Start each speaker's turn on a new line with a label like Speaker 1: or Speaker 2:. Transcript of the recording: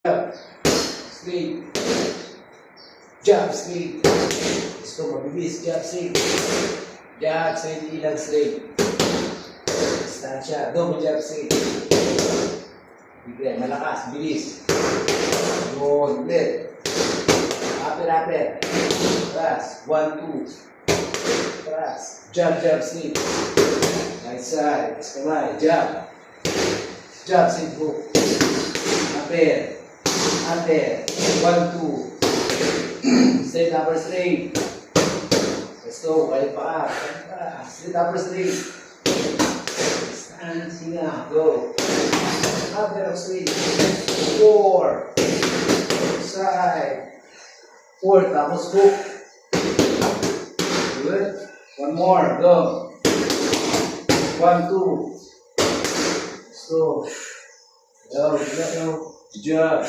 Speaker 1: Jab, straight, jab, straight. Gusto mabilis, jab, straight. Jab, straight, ilang straight. Distansya, double jab, straight. Bigyan, malakas, bilis. Yun, ulit. Upper. Pass, 1, 2. Pass, jab, jab, straight. Right side, kamay, jab. Jab, straight, hook. Upper. 1, 2. Straight, upper, straight. Let's go. Kaya pa. Straight, upper, straight. Stand, singa. Go. Upper, straight. 4. Side. 4. Tapos hook. Good. One more. Go. 1, 2. Let's go. Go. Jab.